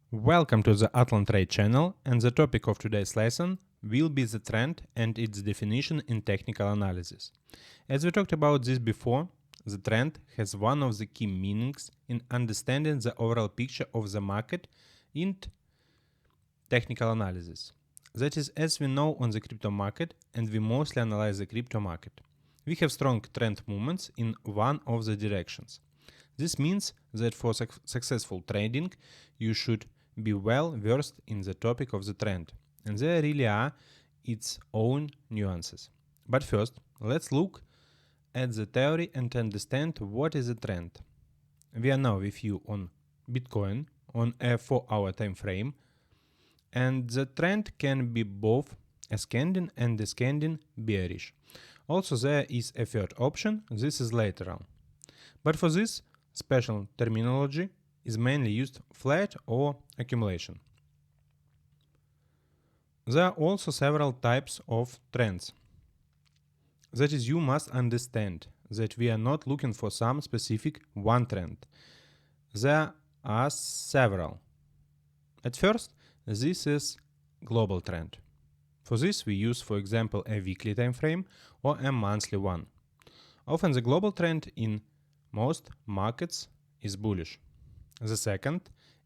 Welcome to the Atlan Trade channel, and the topic of today's lesson will be the trend and its definition in technical analysis. As we talked about this before, the trend has one of the key meanings in understanding the overall picture of the market in technical analysis. That is, as we know on the crypto market, and we mostly analyze the crypto market, we have strong trend movements in one of the directions. This means that for successful trading, you should be well versed in the topic of the trend, and there really are its own nuances. But first, let's look at the theory and understand what is a trend. We are now with you on Bitcoin on a 4-hour time frame, and the trend can be both ascending and descending bearish. Also, there is a third option, this is lateral. But for this, special terminology is mainly used flat or accumulation. There are also several types of trends. That is, you must understand that we are not looking for some specific one trend. There are several. At first, this is global trend. For this, we use, for example, a weekly time frame or a monthly one. Often the global trend in most markets is bullish. The second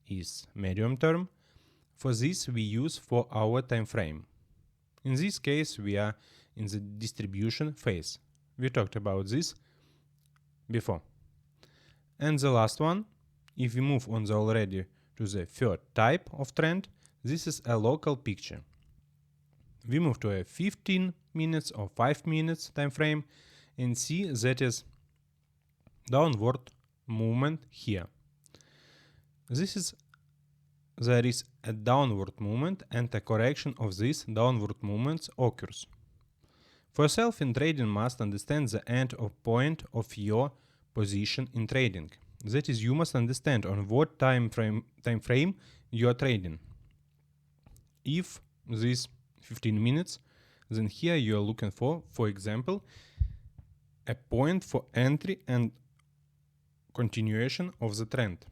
is medium term. For this, we use 4-hour time frame. In this case, we are in the distribution phase. We talked about this before. And the last one, if we move on already to the third type of trend, this is a local picture. We move to a 15 minutes or 5 minutes time frame and see that is downward movement here. There is a downward movement and a correction of these downward movements occurs. For yourself in trading must understand the end of point of your position in trading. That is, you must understand on what time frame you are trading. If this 15 minutes, then here you are looking for example, a point for entry and continuation of the trend.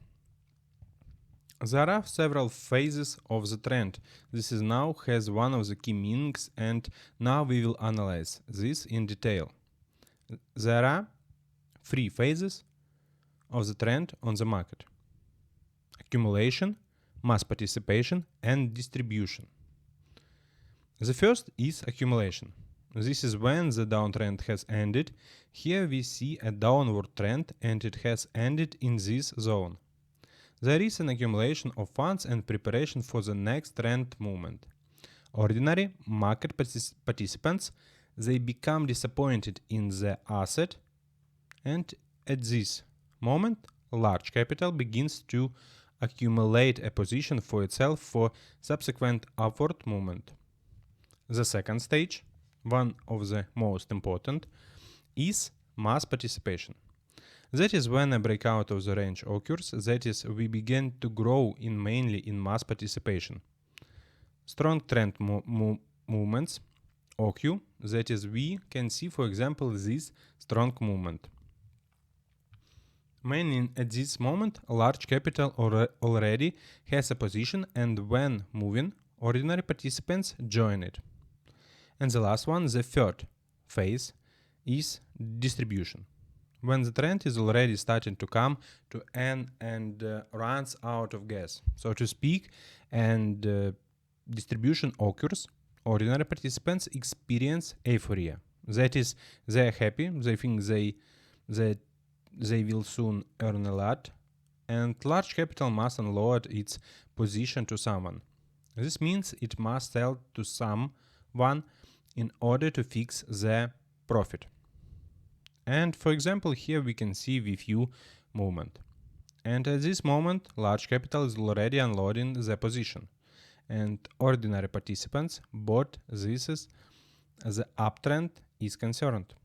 There are several phases of the trend. This is now has one of the key meanings, and now we will analyze this in detail. There are 3 phases of the trend on the market: accumulation, mass participation, and distribution. The first is accumulation. This is when the downtrend has ended. Here we see a downward trend and it has ended in this zone. There is an accumulation of funds and preparation for the next trend movement. Ordinary market participants, they become disappointed in the asset, and at this moment, large capital begins to accumulate a position for itself for subsequent upward movement. The second stage, one of the most important, is mass participation. That is when a breakout of the range occurs, that is, we begin to grow mainly in mass participation. Strong trend movements occur, that is, we can see, for example, this strong movement. Mainly at this moment, large capital already has a position, and when moving, ordinary participants join it. And the last one, the third phase, is distribution. When the trend is already starting to come to end and runs out of gas, so to speak, and distribution occurs, ordinary participants experience euphoria. That is, they are happy, they think that they will soon earn a lot, and large capital must unload its position to someone. This means it must sell to someone in order to fix the profit. And for example, here we can see VFU movement. And at this moment, large capital is already unloading the position. And ordinary participants bought this as the uptrend is concerned.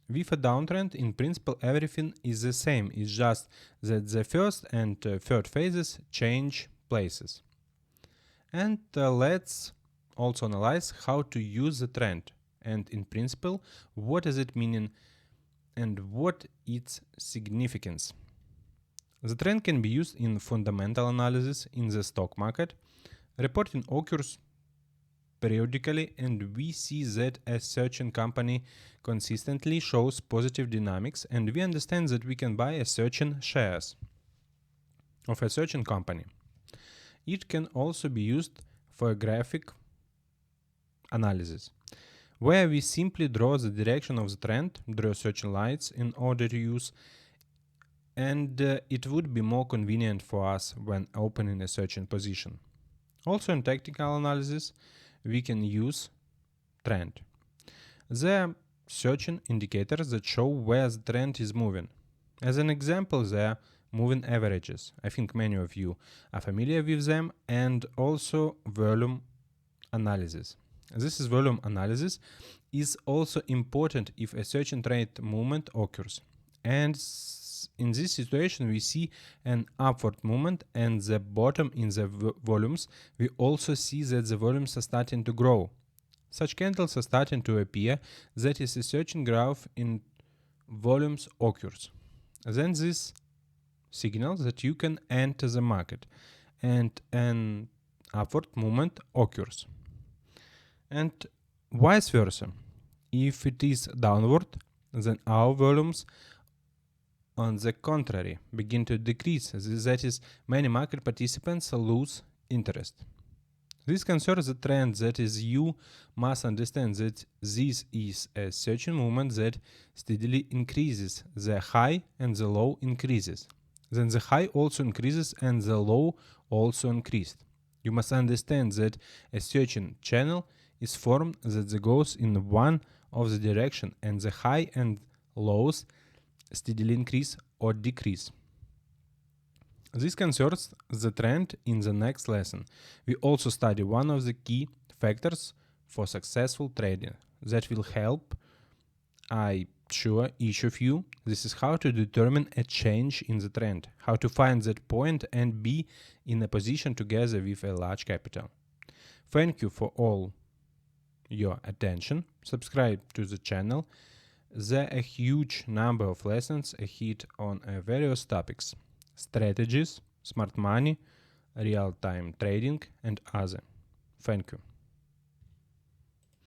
With a downtrend, in principle, everything is the same. It's just that the first and third phases change places. And let's also analyze how to use the trend. And in principle, what does it mean and what its significance. The trend can be used in fundamental analysis in the stock market. Reporting occurs periodically, and we see that a certain company consistently shows positive dynamics, and we understand that we can buy a certain shares of a certain company. It can also be used for a graphic analysis, where we simply draw the direction of the trend, draw certain lines in order to use, and it would be more convenient for us when opening a certain position. Also in technical analysis, we can use trend. There are certain indicators that show where the trend is moving. As an example, there are moving averages. I think many of you are familiar with them, and also volume analysis. This is volume analysis is also important if a certain trade movement occurs. And in this situation, we see an upward movement and the bottom in the volumes. We also see that the volumes are starting to grow. Such candles are starting to appear. That is a certain growth in volumes occurs. Then this signals that you can enter the market and an upward movement occurs. And vice versa. If it is downward, then our volumes on the contrary begin to decrease. That is, many market participants lose interest. This concerns the trend, that is, you must understand that this is a certain movement that steadily increases. The high and the low increases. Then the high also increases and the low also increased. You must understand that a certain channel is formed that goes in one of the direction, and the high and lows steadily increase or decrease. This concerns the trend in the next lesson. We also study one of the key factors for successful trading that will help, I sure, each of you. This is how to determine a change in the trend, how to find that point and be in a position together with a large capital. Thank you for all your attention. Subscribe to the channel. There are a huge number of lessons ahead on various topics: strategies, smart money, real-time trading, and other. Thank you.